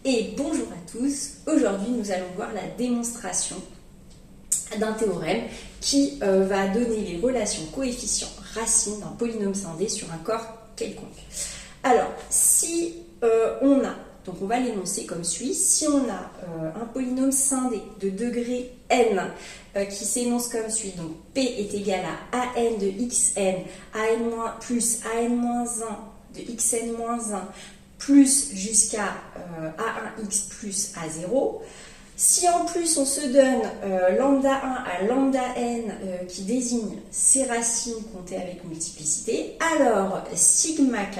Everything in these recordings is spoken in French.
Et bonjour à tous, aujourd'hui nous allons voir la démonstration d'un théorème qui va donner les relations coefficients racines d'un polynôme scindé sur un corps quelconque. Alors, si on a, donc on va l'énoncer comme suit, si on a un polynôme scindé de degré n qui s'énonce comme suit, donc p est égal à an de xn, an plus an-1 de xn-1 plus jusqu'à a1x plus a0. Si en plus on se donne lambda 1 à lambda n qui désigne ces racines comptées avec multiplicité, alors sigma k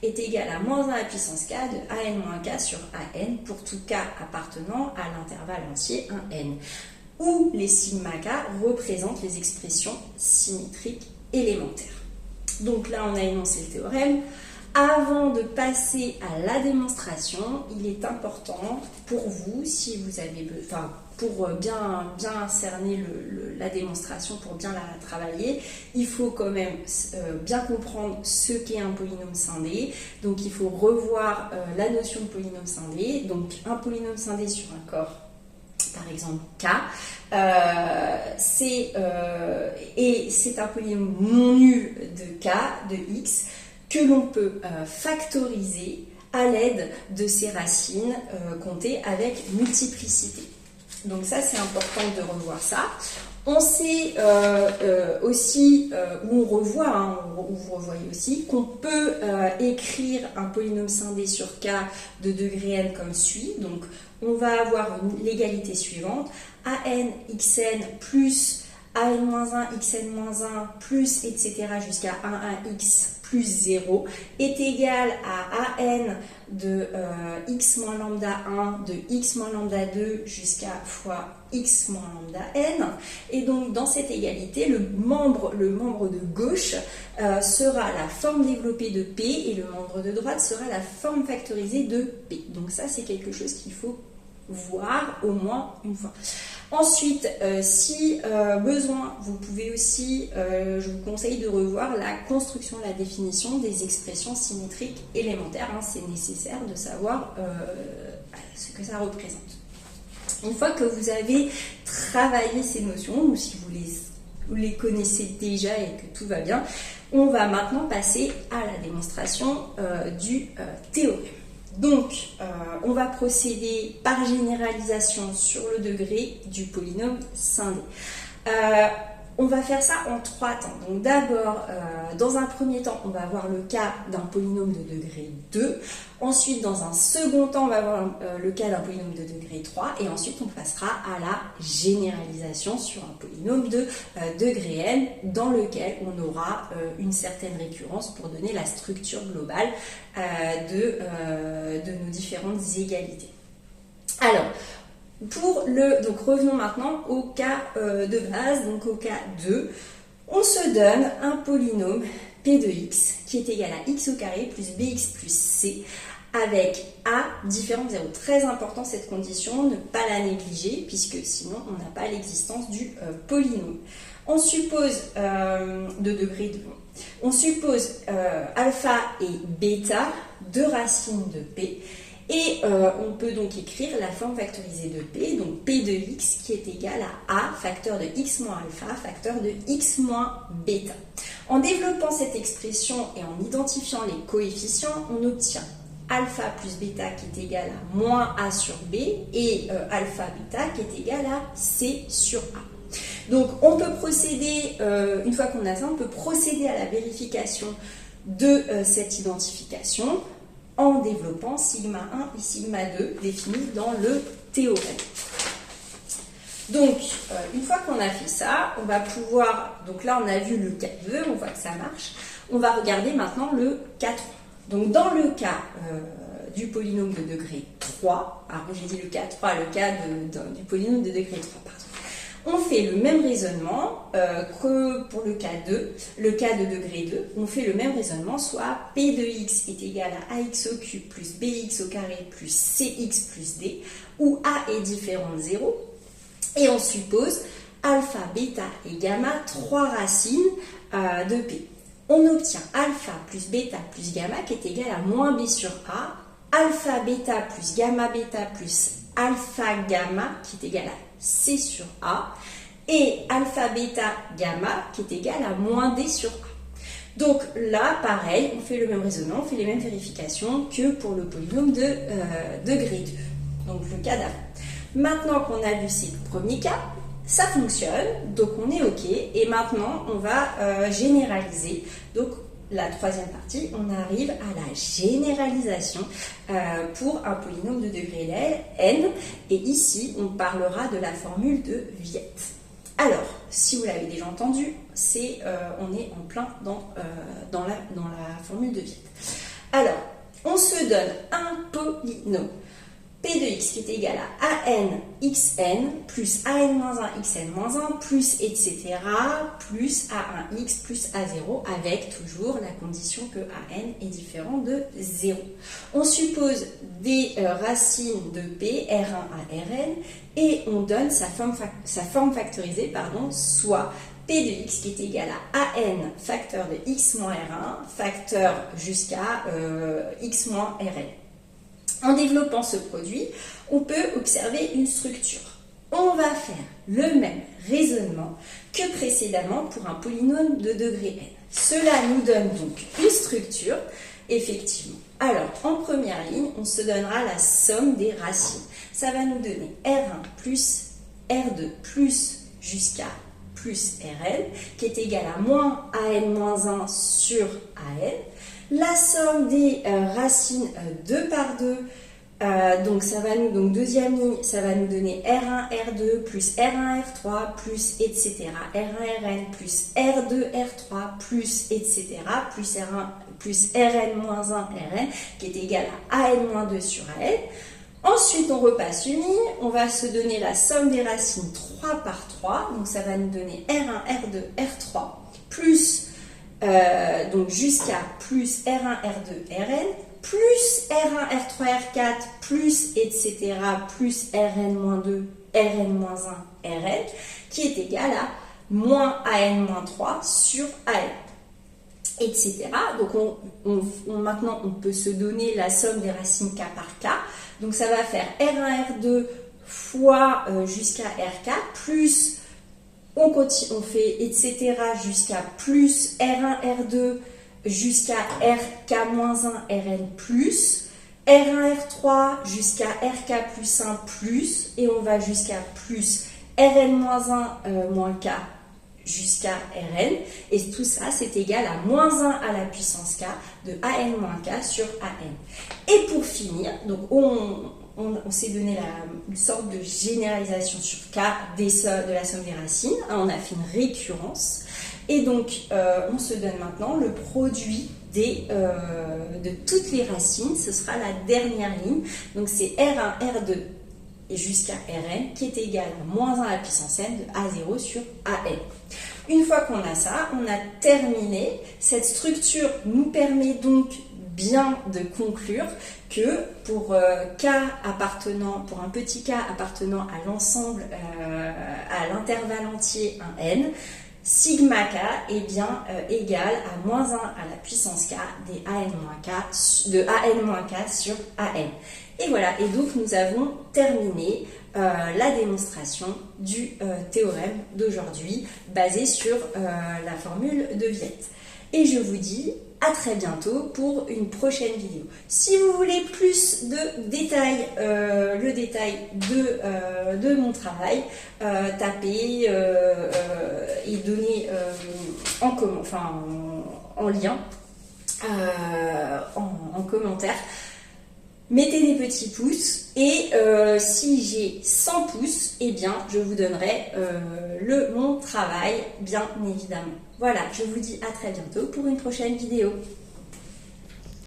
est égal à moins 1 à la puissance k de an-k sur an pour tout k appartenant à l'intervalle entier 1n, où les sigma k représentent les expressions symétriques élémentaires. Donc là on a énoncé le théorème. Avant de passer à la démonstration, il est important pour vous, si vous avez, pour bien cerner la démonstration, pour bien la travailler, il faut quand même bien comprendre ce qu'est un polynôme scindé. Donc il faut revoir la notion de polynôme scindé. Donc un polynôme scindé sur un corps, par exemple K, c'est un polynôme non nul de K, de X, que l'on peut factoriser à l'aide de ces racines comptées avec multiplicité. Donc ça, c'est important de revoir ça. On sait aussi, où on revoit, où vous revoyez aussi, qu'on peut écrire un polynôme scindé sur K de degré n comme suit. Donc on va avoir l'égalité suivante, an xn plus an-1, xn-1 plus etc. jusqu'à 1x plus 0 est égal à an de x moins lambda 1 de x moins lambda 2 jusqu'à fois x moins lambda n. Et donc dans cette égalité, le membre de gauche sera la forme développée de P et le membre de droite sera la forme factorisée de P. Donc ça, c'est quelque chose qu'il faut voir au moins une fois. Ensuite, si besoin, vous pouvez aussi, je vous conseille de revoir la construction, la définition des expressions symétriques élémentaires. C'est nécessaire de savoir ce que ça représente. Une fois que vous avez travaillé ces notions, ou si vous les connaissez déjà et que tout va bien, on va maintenant passer à la démonstration du théorème. Donc, on va procéder par généralisation sur le degré du polynôme scindé. On va faire ça en 3 temps. Donc d'abord, dans un premier temps, on va avoir le cas d'un polynôme de degré 2. Ensuite, dans un second temps, on va avoir le cas d'un polynôme de degré 3. Et ensuite, on passera à la généralisation sur un polynôme de degré n, dans lequel on aura une certaine récurrence pour donner la structure globale de nos différentes égalités. Alors, donc revenons maintenant au cas de base, donc au cas 2. On se donne un polynôme p de x qui est égal à x au carré plus bx plus c avec a différent de 0. Très important cette condition, ne pas la négliger puisque sinon on n'a pas l'existence du polynôme. On suppose de degré 2. On suppose alpha et bêta, deux racines de p. Et on peut donc écrire la forme factorisée de P, donc P de x qui est égal à A, facteur de x moins alpha, facteur de x moins bêta. En développant cette expression et en identifiant les coefficients, on obtient alpha plus bêta qui est égal à moins A sur B et alpha bêta qui est égal à C sur A. Donc on peut procéder, une fois qu'on a ça, on peut procéder à la vérification de cette identification en développant sigma 1 et sigma 2 définis dans le théorème. Donc, une fois qu'on a fait ça, on va pouvoir, donc là on a vu le cas 2, on voit que ça marche, on va regarder maintenant le cas 3. Donc dans le cas du polynôme de degré 3, alors j'ai dit le cas 3, le cas du polynôme de degré 3, pardon. On fait le même raisonnement que pour le cas 2, le cas de degré 2. On fait le même raisonnement, soit P de x est égal à ax au cube plus bx au carré plus cx plus d, où a est différent de 0. Et on suppose alpha, bêta et gamma, trois racines de P. On obtient alpha plus bêta plus gamma qui est égal à moins b sur a alpha bêta plus gamma bêta plus alpha gamma qui est égal à C sur A et alpha bêta gamma qui est égal à moins D sur A. Donc là, pareil, on fait le même raisonnement, on fait les mêmes vérifications que pour le polynôme de degré 2, donc le cas d'avant. Maintenant qu'on a vu ces premiers cas, ça fonctionne, donc on est OK. Et maintenant, on va généraliser. Donc la troisième partie, on arrive à la généralisation pour un polynôme de degré n. Et ici, on parlera de la formule de Viette. Alors, si vous l'avez déjà entendu, on est en plein dans la formule de Viette. Alors, on se donne un polynôme P de x qui est égal à an xn plus an-1 xn-1 plus etc. plus a1x plus a0 avec toujours la condition que an est différent de 0. On suppose des racines de P, R1 à Rn et on donne sa forme factorisée, soit P de x qui est égal à an facteur de x moins R1 facteur jusqu'à x moins Rn. En développant ce produit, on peut observer une structure. On va faire le même raisonnement que précédemment pour un polynôme de degré n. Cela nous donne donc une structure, effectivement. Alors, en première ligne, on se donnera la somme des racines. Ça va nous donner R1 plus R2 plus jusqu'à plus Rn, qui est égal à moins an-1 sur an. La somme des racines 2 par 2, donc deuxième ligne, ça va nous donner R1, R2 plus R1, R3 plus etc. R1, Rn plus R2, R3 plus etc. plus R1 plus Rn moins 1 Rn qui est égal à an-2 sur an. Ensuite, on repasse une ligne, on va se donner la somme des racines 3 par 3, donc ça va nous donner R1, R2, R3 plus donc jusqu'à plus R1, R2, Rn, plus R1, R3, R4, plus etc. plus Rn-2, Rn-1, Rn, qui est égal à moins An-3 sur An, etc. Donc maintenant, on peut se donner la somme des racines k par k. Donc ça va faire R1, R2 fois jusqu'à Rk, plus on fait etc. jusqu'à plus R1, R2 jusqu'à Rk-1 Rn plus, R1, R3 jusqu'à Rk plus 1 plus, et on va jusqu'à plus Rn-1 moins k jusqu'à Rn, et tout ça c'est égal à moins 1 à la puissance k de An moins k sur An. Et pour finir, donc on s'est donné une sorte de généralisation sur k de la somme des racines, on a fait une récurrence, et donc on se donne maintenant le produit de toutes les racines, ce sera la dernière ligne, donc c'est R1, R2 et jusqu'à Rn qui est égal à moins 1 à la puissance n de A0 sur An. Une fois qu'on a ça, on a terminé. Cette structure nous permet donc bien de conclure que pour un petit k appartenant à l'ensemble, à l'intervalle entier 1n, sigma k est bien égal à moins 1 à la puissance k de An-k sur An. Et voilà, et donc nous avons terminé la démonstration du théorème d'aujourd'hui basé sur la formule de Viette. Et je vous dis à très bientôt pour une prochaine vidéo. Si vous voulez plus de détails, le détail de mon travail, tapez et donnez en lien, en commentaire. Mettez des petits pouces et si j'ai 100 pouces, eh bien, je vous donnerai mon travail, bien évidemment. Voilà, je vous dis à très bientôt pour une prochaine vidéo.